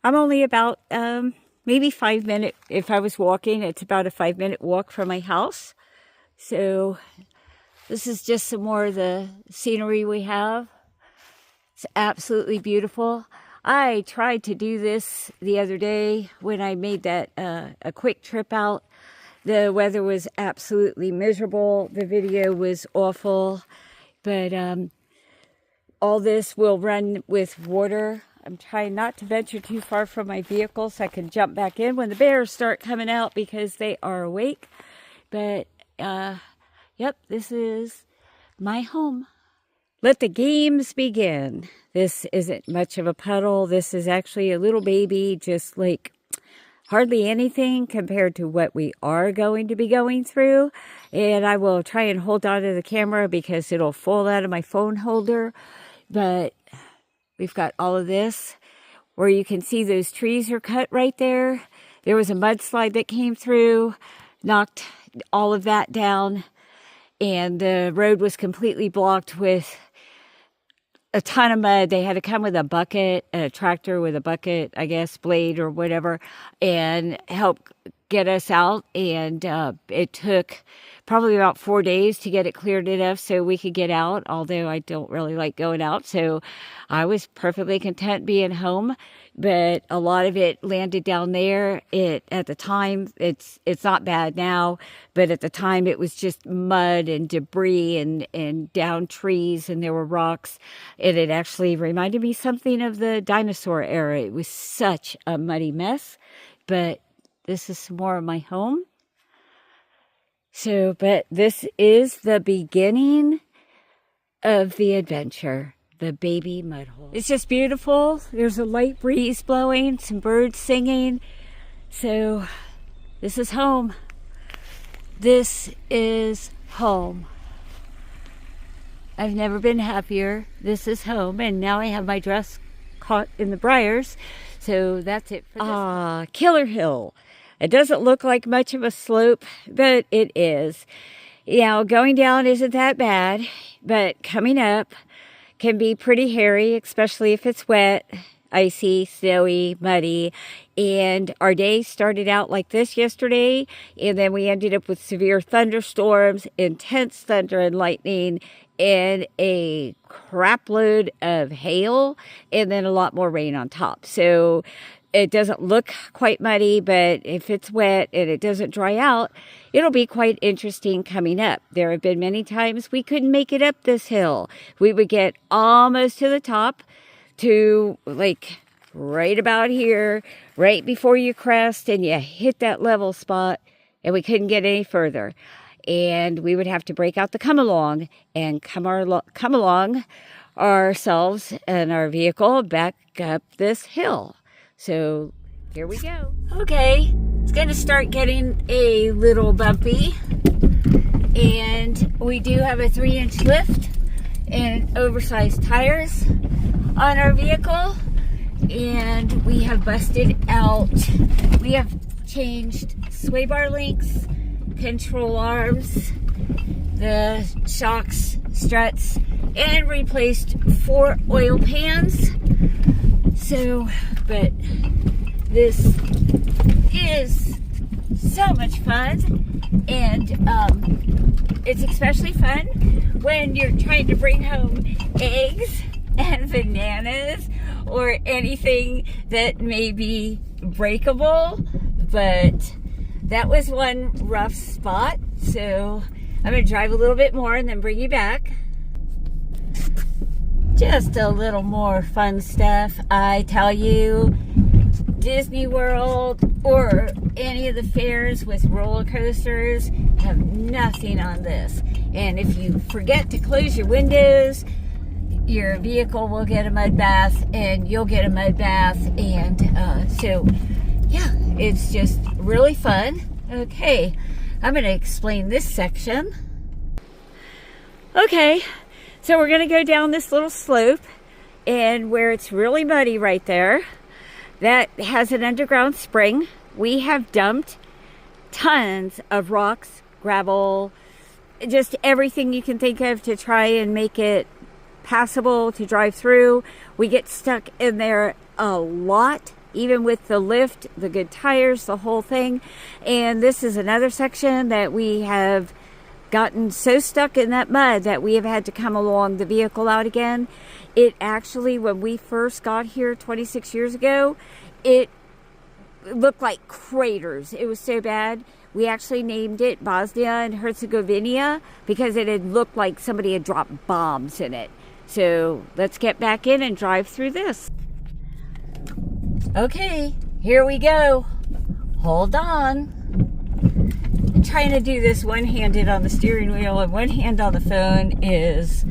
I'm only about maybe 5 minutes. If I was walking, it's about a 5-minute walk from my house. So this is just some more of the scenery we have. It's absolutely beautiful. I tried to do this the other day when I made that a quick trip out. The weather was absolutely miserable. The video was awful. But all this will run with water. I'm trying not to venture too far from my vehicle so I can jump back in when the bears start coming out because they are awake. But, yep, this is my home. Let the games begin. This isn't much of a puddle. This is actually a little baby, just like hardly anything compared to what we are going to be going through. And I will try and hold on to the camera because it'll fall out of my phone holder. But we've got all of this where you can see those trees are cut right there. There was a mudslide that came through, knocked all of that down, and the road was completely blocked with a ton of mud. They had to come with a bucket, a tractor with a bucket, I guess, blade or whatever, and help get us out. And it took probably about 4 days to get it cleared enough so we could get out, although I don't really like going out. So I was perfectly content being home, but a lot of it landed down there. At the time, it's not bad now, but at the time it was just mud and debris and down trees, and there were rocks. And it actually reminded me something of the dinosaur era. It was such a muddy mess, but this is some more of my home. So, but this is the beginning of the adventure, the baby mud hole. It's just beautiful. There's a light breeze blowing, some birds singing. So, this is home. This is home. I've never been happier. This is home, and now I have my dress caught in the briars. So, that's it for this. Killer Hill. It doesn't look like much of a slope, but it is. You know, going down isn't that bad, but coming up can be pretty hairy, especially if it's wet, icy, snowy, muddy. And our day started out like this yesterday, and then we ended up with severe thunderstorms, intense thunder and lightning, and a crap load of hail, and then a lot more rain on top. So it doesn't look quite muddy, but if it's wet and it doesn't dry out, it'll be quite interesting coming up. There have been many times we couldn't make it up this hill. We would get almost to the top, to like right about here, right before you crest, and you hit that level spot, and we couldn't get any further. And we would have to break out the come along and come along ourselves and our vehicle back up this hill. So here we go. Okay, it's going to start getting a little bumpy. And we do have a 3-inch lift and oversized tires on our vehicle. And we have busted out. We have changed sway bar links, control arms, the shocks, struts, and replaced 4 oil pans. So, but this is so much fun, and it's especially fun when you're trying to bring home eggs and bananas or anything that may be breakable. But that was one rough spot, so I'm going to drive a little bit more and then bring you back. Just a little more fun stuff. I tell you, Disney World or any of the fairs with roller coasters have nothing on this. And if you forget to close your windows, your vehicle will get a mud bath and you'll get a mud bath. And so, yeah, it's just really fun. Okay, I'm going to explain this section. Okay. So we're going to go down this little slope, and where it's really muddy right there, that has an underground spring. We have dumped tons of rocks, gravel, just everything you can think of to try and make it passable to drive through. We get stuck in there a lot, even with the lift, the good tires, the whole thing. And this is another section that we have gotten so stuck in that mud that we have had to come along the vehicle out again. It actually, when we first got here 26 years ago, it looked like craters. It was so bad. We actually named it Bosnia and Herzegovina because it had looked like somebody had dropped bombs in it. So let's get back in and drive through this. Okay, here we go. Hold on. I'm trying to do this one-handed on the steering wheel and one hand on the phone is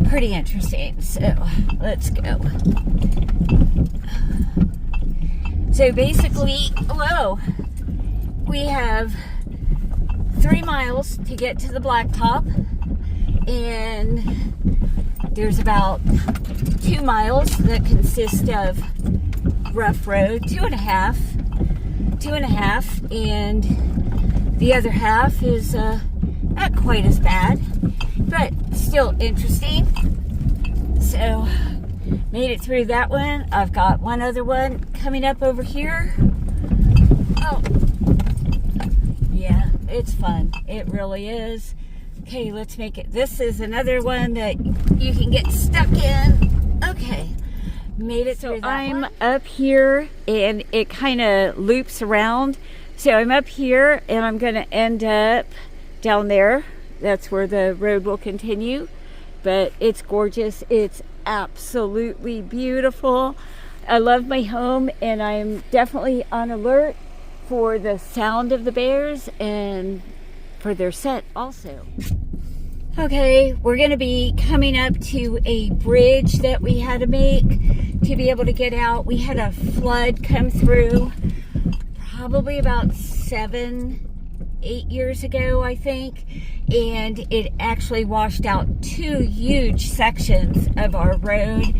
pretty interesting. So let's go. So basically, whoa, we have 3 miles to get to the blacktop, and there's about 2 miles that consist of rough road, 2.5, and the other half is not quite as bad, but still interesting. So made it through that one. I've got one other one coming up over here. Oh, yeah, it's fun. It really is. Okay, let's make it. This is another one that you can get stuck in. Okay, made it through that one. I'm up here and it kind of loops around. So I'm up here and I'm going to end up down there. That's where the road will continue. But it's gorgeous. It's absolutely beautiful. I love my home and I'm definitely on alert for the sound of the bears and for their scent also. Okay, we're going to be coming up to a bridge that we had to make to be able to get out. We had a flood come through probably about 7-8 years ago, I think, and it actually washed out 2 huge sections of our road.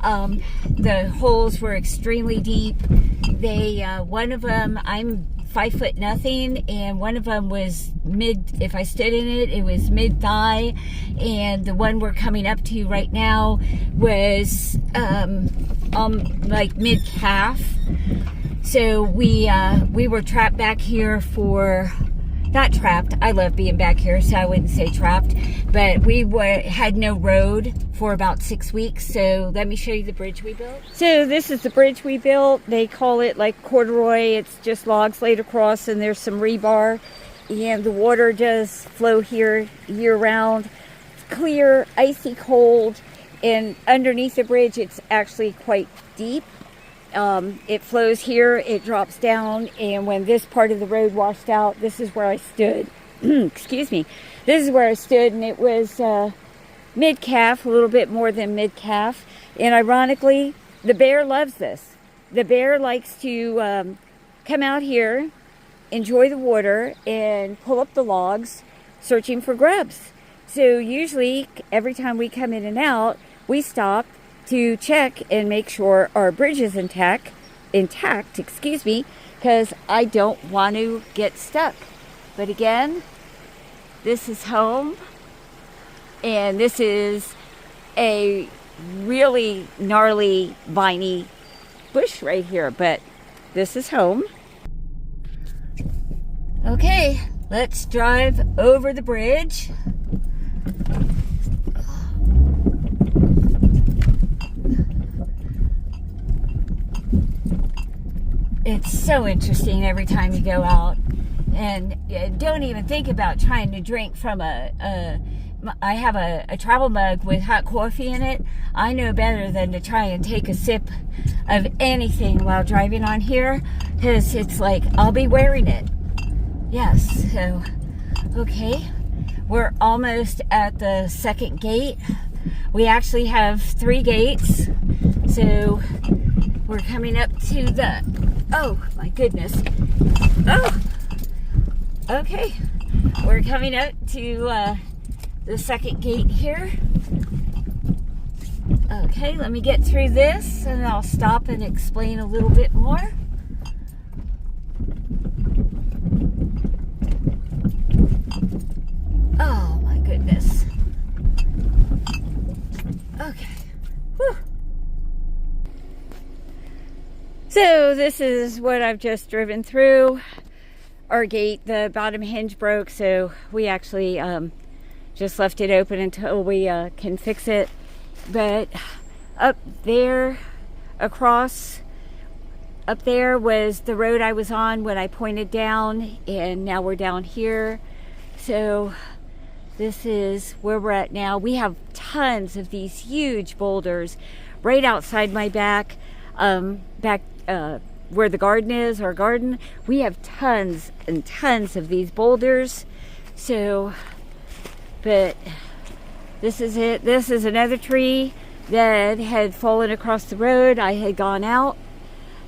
The holes were extremely deep. One of them, I'm 5 foot nothing, and one of them was if I stood in it, it was mid-thigh, and the one we're coming up to right now was like mid-calf. So we were trapped back here for, not trapped, I love being back here, so I wouldn't say trapped, but we had no road for about 6 weeks. So let me show you the bridge we built. So this is the bridge we built. They call it like corduroy. It's just logs laid across and there's some rebar, and the water does flow here year round. It's clear, icy cold, and underneath the bridge it's actually quite deep. It flows here, it drops down, and when this part of the road washed out, this is where I stood. Excuse me. This is where I stood, and it was mid-calf, a little bit more than mid-calf. And ironically, the bear loves this. The bear likes to come out here, enjoy the water, and pull up the logs, searching for grubs. So usually, every time we come in and out, we stop to check and make sure our bridge is intact, because I don't want to get stuck. But again, this is home, and this is a really gnarly, viney bush right here, but this is home. Okay, let's drive over the bridge. It's so interesting every time you go out, and don't even think about trying to drink from I have a travel mug with hot coffee in it. I know better than to try and take a sip of anything while driving on here, because it's like I'll be wearing it. Yes, so okay, we're almost at the second gate. We actually have 3 gates, so we're coming up to the, oh my goodness. Oh, okay. We're coming up to the second gate here. Okay, let me get through this and I'll stop and explain a little bit more. Oh my goodness. Okay. Whew. So this is what I've just driven through. Our gate, the bottom hinge broke, so we actually just left it open until we can fix it. But up there, up there was the road I was on when I pointed down, and now we're down here. So this is where we're at now. We have tons of these huge boulders right outside my back, where the garden is, our garden. We have tons and tons of these boulders. So, but this is it. This is another tree that had fallen across the road. I had gone out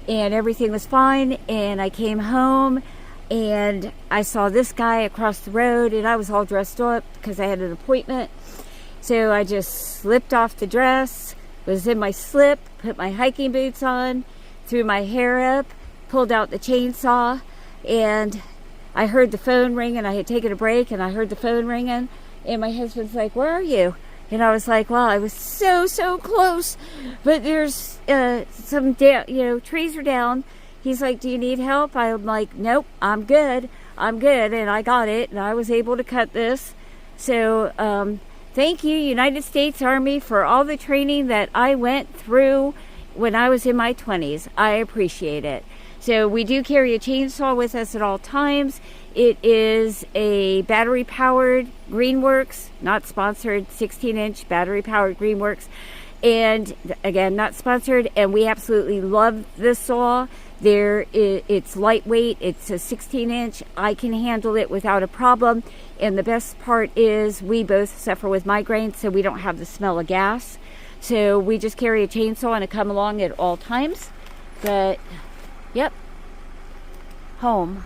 and everything was fine, and I came home and I saw this guy across the road, and I was all dressed up because I had an appointment. So I just slipped off the dress, was in my slip, put my hiking boots on, threw my hair up, pulled out the chainsaw, and I heard the phone ring, and I had taken a break, and I heard the phone ringing, and my husband's like, "Where are you?" And I was like, "Well, I was so close, but there's some trees are down." He's like, "Do you need help?" I'm like, "Nope, I'm good, and I got it, and I was able to cut this." So thank you, United States Army, for all the training that I went through when I was in my 20s. I appreciate it. So we do carry a chainsaw with us at all times. It is a battery-powered Greenworks, not sponsored, 16-inch battery-powered Greenworks. And again, not sponsored, and we absolutely love this saw. It's lightweight, it's a 16-inch. I can handle it without a problem. And the best part is we both suffer with migraines, so we don't have the smell of gas. So we just carry a chainsaw and a come along at all times. But, yep, home.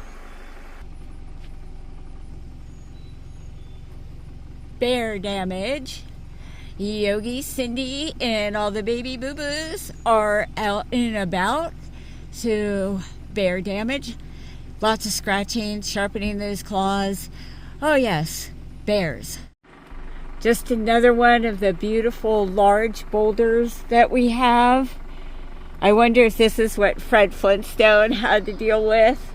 Bear damage. Yogi, Cindy, and all the baby boo-boos are out and about. So, bear damage. Lots of scratching, sharpening those claws. Oh yes, bears. Just another one of the beautiful large boulders that we have. I wonder if this is what Fred Flintstone had to deal with.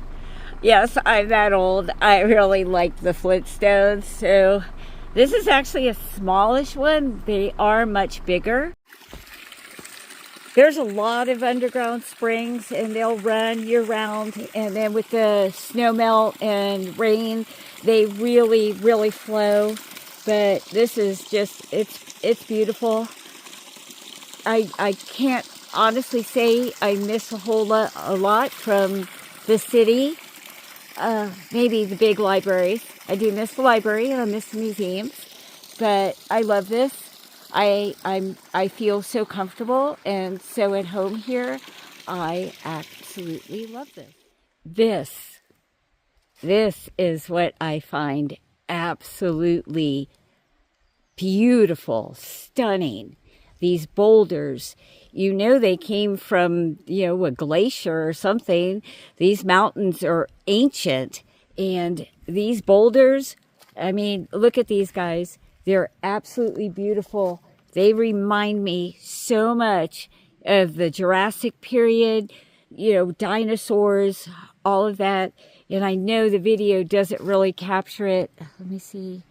Yes, I'm that old. I really like the Flintstones. So this is actually a smallish one. They are much bigger. There's a lot of underground springs, and they'll run year round. And then with the snow melt and rain, they really flow. But this is just, it's beautiful. I can't honestly say I miss a lot from the city. Maybe the big libraries. I do miss the library, and I miss the museums. But I love this. I feel so comfortable and so at home here. I absolutely love this. This is what I find absolutely beautiful, stunning. These boulders, they came from, a glacier or something. These mountains are ancient, and these boulders, look at these guys. They're absolutely beautiful. They remind me so much of the Jurassic period, dinosaurs, all of that. And I know the video doesn't really capture it. Let me see.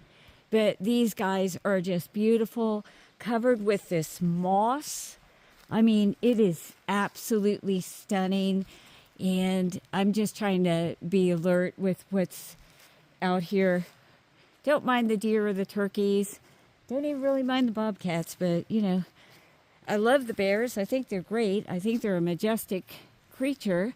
But these guys are just beautiful, covered with this moss. It is absolutely stunning. And I'm just trying to be alert with what's out here. Don't mind the deer or the turkeys. Don't even really mind the bobcats, but, I love the bears. I think they're great. I think they're a majestic creature.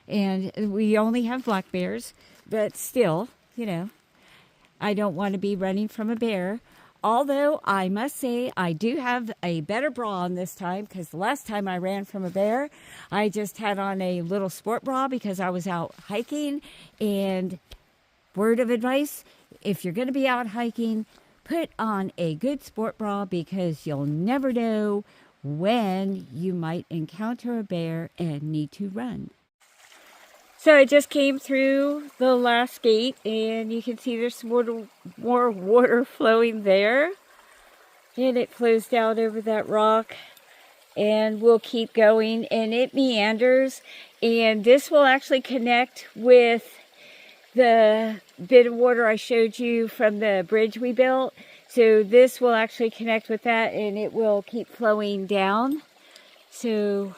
And we only have black bears, but still, I don't want to be running from a bear. Although I must say I do have a better bra on this time, because the last time I ran from a bear, I just had on a little sport bra because I was out hiking. And word of advice, if you're going to be out hiking, put on a good sport bra, because you'll never know when you might encounter a bear and need to run. So I just came through the last gate, and you can see there's some more water flowing there. And it flows down over that rock. and we'll keep going, and it meanders, and this will actually connect with the bit of water I showed you from the bridge we built. So this will actually connect with that, and it will keep flowing down. So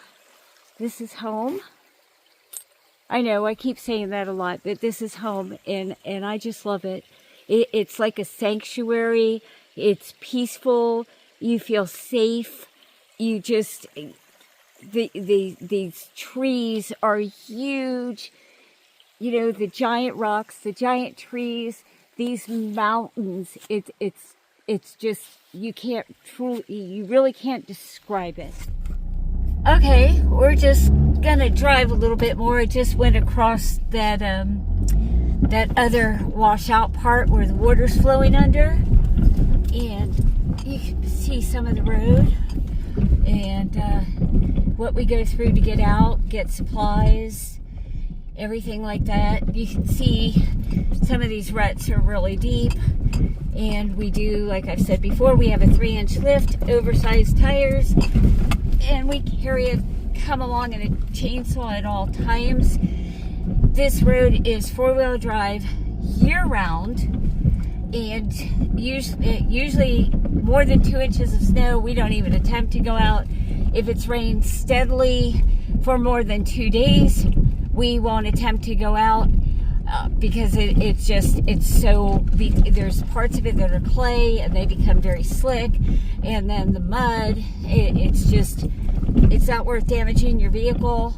this is home. I know I keep saying that a lot, but this is home, and I just love it. It's like a sanctuary. It's peaceful. You feel safe. You just, these trees are huge. You know, the giant rocks, the giant trees, these mountains. It's just, you really can't describe it. Okay, we're just gonna drive a little bit more. I just went across that that other washout part where the water's flowing under, and you can see some of the road and what we go through to get out, get supplies, everything like that. You can see some of these ruts are really deep, and we do, like I've said before, we have a 3-inch lift, oversized tires, and we come along in a chainsaw at all times. This road is 4-wheel drive year-round, and usually more than 2 inches of snow, we don't even attempt to go out. If it's rained steadily for more than 2 days, we won't attempt to go out because there's parts of it that are clay, and they become very slick, and then the mud, it's not worth damaging your vehicle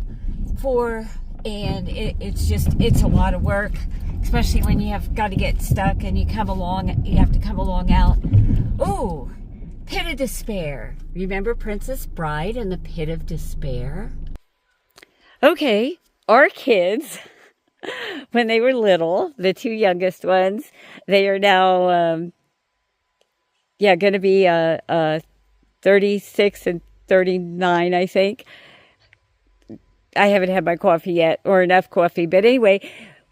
for, and it's a lot of work, especially when you have got to get stuck and you have to come along out. Ooh, Pit of Despair. Remember Princess Bride and the Pit of Despair? Okay, our kids, when they were little, the 2 youngest ones, they are now, going to be 36 and 39, I think. I haven't had my coffee yet, or enough coffee. But anyway,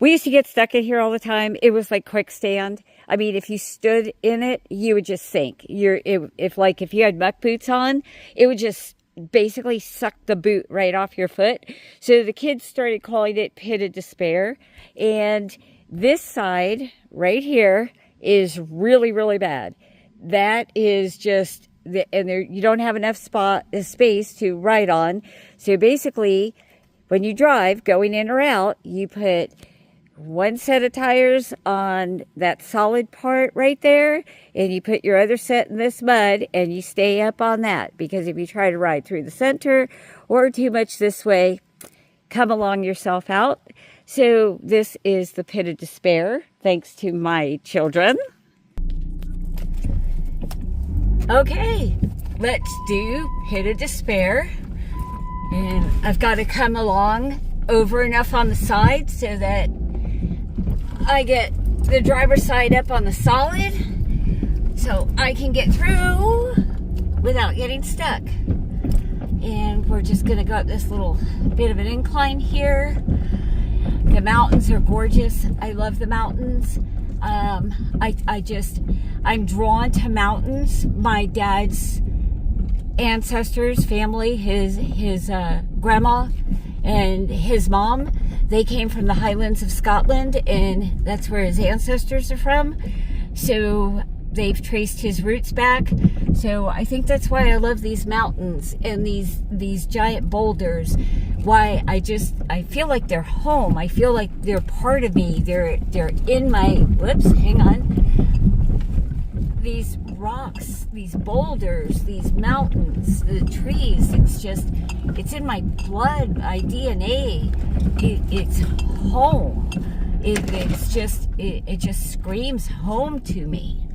we used to get stuck in here all the time. It was like quicksand. I mean, if you stood in it, you would just sink. If you had muck boots on, it would just basically suck the boot right off your foot. So the kids started calling it Pit of Despair. And this side right here is really, really bad. That is just, you don't have enough space to ride on. So basically, when you drive, going in or out, you put one set of tires on that solid part right there, and you put your other set in this mud, and you stay up on that, because if you try to ride through the center or too much this way, come along yourself out. So this is the Pit of Despair, thanks to my children. Okay, let's do Pit of Despair. And I've got to come along over enough on the side so that I get the driver's side up on the solid so I can get through without getting stuck. And we're just going to go up this little bit of an incline here. The mountains are gorgeous. I love the mountains. I'm drawn to mountains. My dad's ancestors, family, his grandma and his mom, they came from the Highlands of Scotland, and that's where his ancestors are from. So they've traced his roots back. So I think that's why I love these mountains and these giant boulders. Why I feel like they're home. I feel like they're part of me. They're in my, hang on. These rocks, these boulders, these mountains, the trees, it's in my blood, my DNA. It's home. It just screams home to me.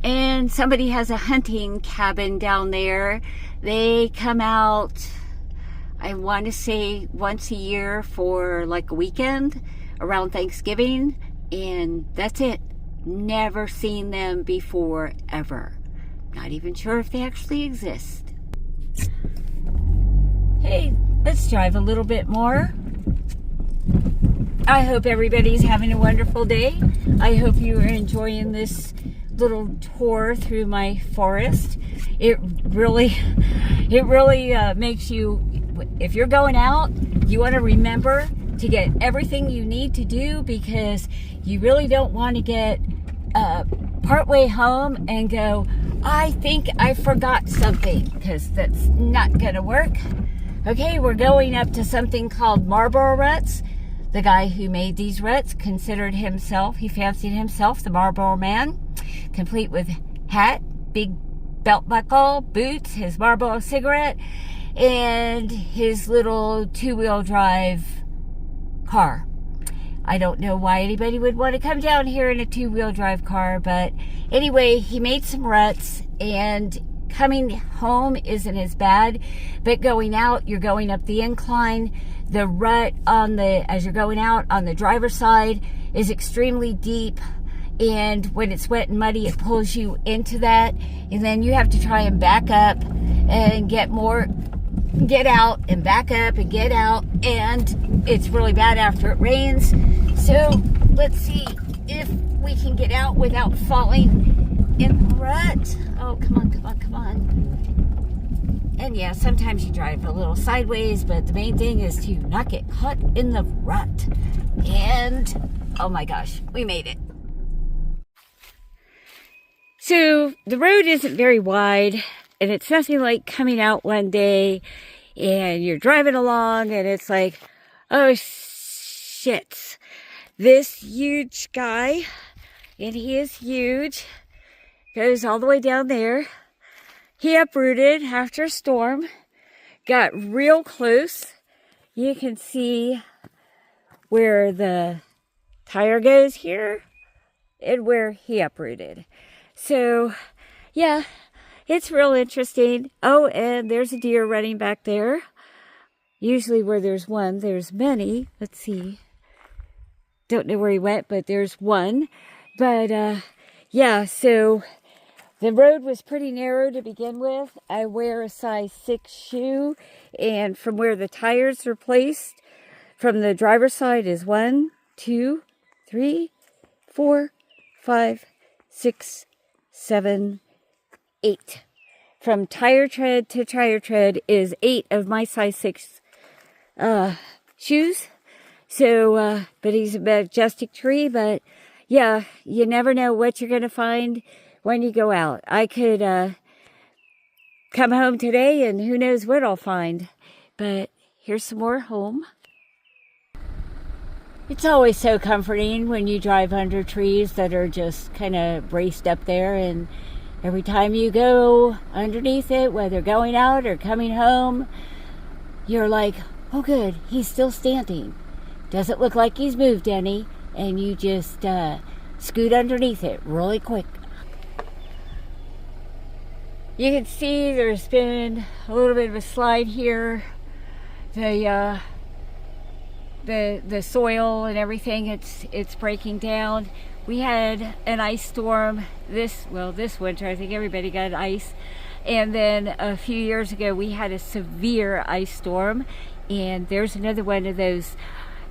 And somebody has a hunting cabin down there. They come out, I want to say once a year for like a weekend around Thanksgiving, and that's it. Never seen them before, ever. Not even sure if they actually exist. Hey, let's drive a little bit more. I hope everybody's having a wonderful day. I hope you are enjoying this little tour through my forest. it really makes you, if you're going out, you want to remember to get everything you need to do, because you really don't want to get partway home and go, I think I forgot something, because that's not gonna work. Okay, we're going up to something called Marlboro ruts. The guy who made these ruts considered himself, he fancied himself the Marlboro man, complete with hat, big belt buckle, boots, his Marlboro cigarette, and his little two-wheel drive car. I don't know why anybody would want to come down here in a two-wheel drive car, but anyway, he made some ruts, and coming home isn't as bad, but going out, you're going up the incline. The rut as you're going out on the driver's side is extremely deep, and when it's wet and muddy, it pulls you into that, and then you have to try and back up and get out and back up and get out, and it's really bad after it rains. So let's see if we can get out without falling in the rut. Oh, come on, come on, come on. And yeah, sometimes you drive a little sideways, but the main thing is to not get caught in the rut. And oh my gosh, we made it. So the road isn't very wide, and it's nothing like coming out one day and you're driving along and it's like, oh shit, this huge guy, and he is huge, goes all the way down there. He uprooted after a storm, got real close. You can see where the tire goes here and where he uprooted. So yeah, it's real interesting. Oh, and there's a deer running back there. Usually where there's one, there's many. Let's see. Don't know where he went, but there's one. But yeah, so the road was pretty narrow to begin with. I wear a size 6 shoe, and from where the tires are placed, from the driver's side is 1, 2, 3, 4, 5, 6, 7, 8. From tire tread to tire tread is 8 of my size 6 shoes. So, but he's a majestic tree. But yeah, you never know what you're going to find when you go out. I could come home today and who knows what I'll find. But here's some more home. It's always so comforting when you drive under trees that are just kind of braced up there, and every time you go underneath it, whether going out or coming home, you're like, oh good, he's still standing. Doesn't look like he's moved any, and you just scoot underneath it really quick. You can see there's been a little bit of a slide here. The soil and everything, it's breaking down. We had an ice storm this winter. I think everybody got ice. And then a few years ago, we had a severe ice storm. And there's another one of those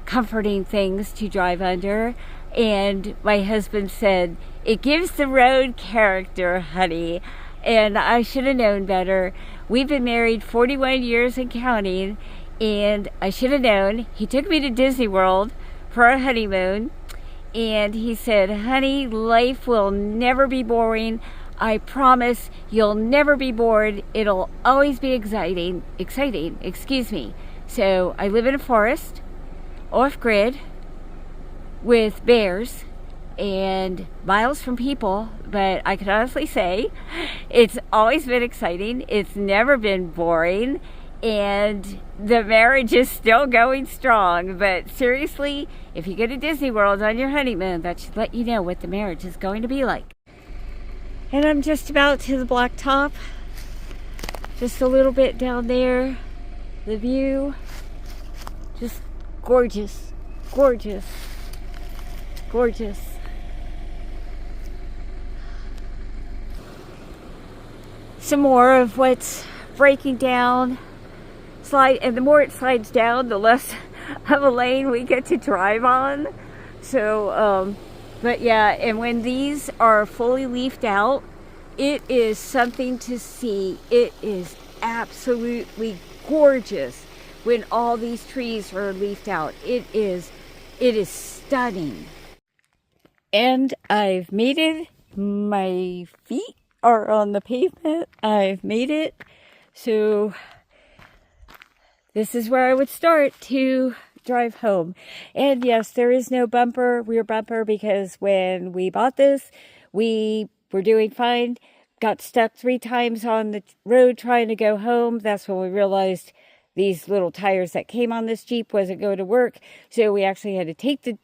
comforting things to drive under. And my husband said, it gives the road character, honey. And I should have known better. We've been married 41 years and counting. And I should have known. He took me to Disney World for our honeymoon. And he said, honey, life will never be boring. I promise you'll never be bored. It'll always be exciting, excuse me. So I live in a forest, off-grid, with bears and miles from people. But I can honestly say it's always been exciting. It's never been boring. And the marriage is still going strong. But seriously, if you go to Disney World on your honeymoon, that should let you know what the marriage is going to be like. And I'm just about to the blacktop. Just a little bit down there. The view, just gorgeous, gorgeous, gorgeous. Some more of what's breaking down. And the more it slides down, the less of a lane we get to drive on. So, but yeah, and when these are fully leafed out, It is something to see. It is absolutely gorgeous when all these trees are leafed out. It is stunning. And I've made it. My feet are on the pavement. I've made it. So this is where I would start to drive home. And yes, there is no rear bumper, because when we bought this, we were doing fine. Got stuck 3 times on the road trying to go home. That's when we realized these little tires that came on this Jeep wasn't going to work. So we actually had to take the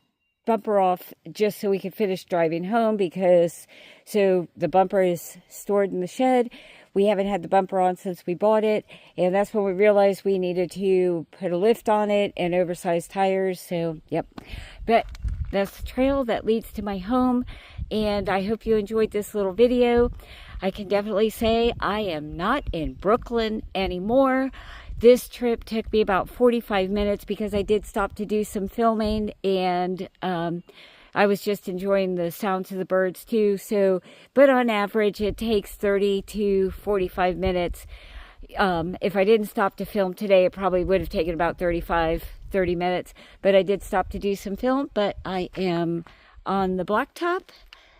bumper off just so we could finish driving home, because so the bumper is stored in the shed. We haven't had the bumper on since we bought it, and that's when we realized we needed to put a lift on it and oversized tires. So yep, but that's the trail that leads to my home, and I hope you enjoyed this little video. I can definitely say I am not in Brooklyn anymore. This trip took me about 45 minutes because I did stop to do some filming, and I was just enjoying the sounds of the birds too. So, but on average, it takes 30 to 45 minutes. If I didn't stop to film today, it probably would have taken about 30 minutes. But I did stop to do some film, but I am on the blacktop,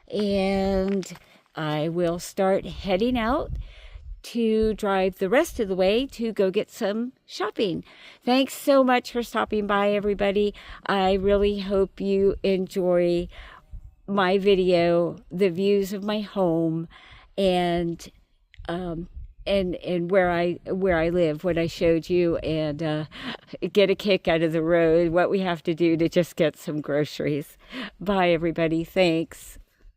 and I will start heading out to drive the rest of the way to go get some shopping. Thanks so much for stopping by, everybody. I really hope you enjoy my video, the views of my home, and where I live, what I showed you, and get a kick out of the road, what we have to do to just get some groceries. Bye, everybody. Thanks.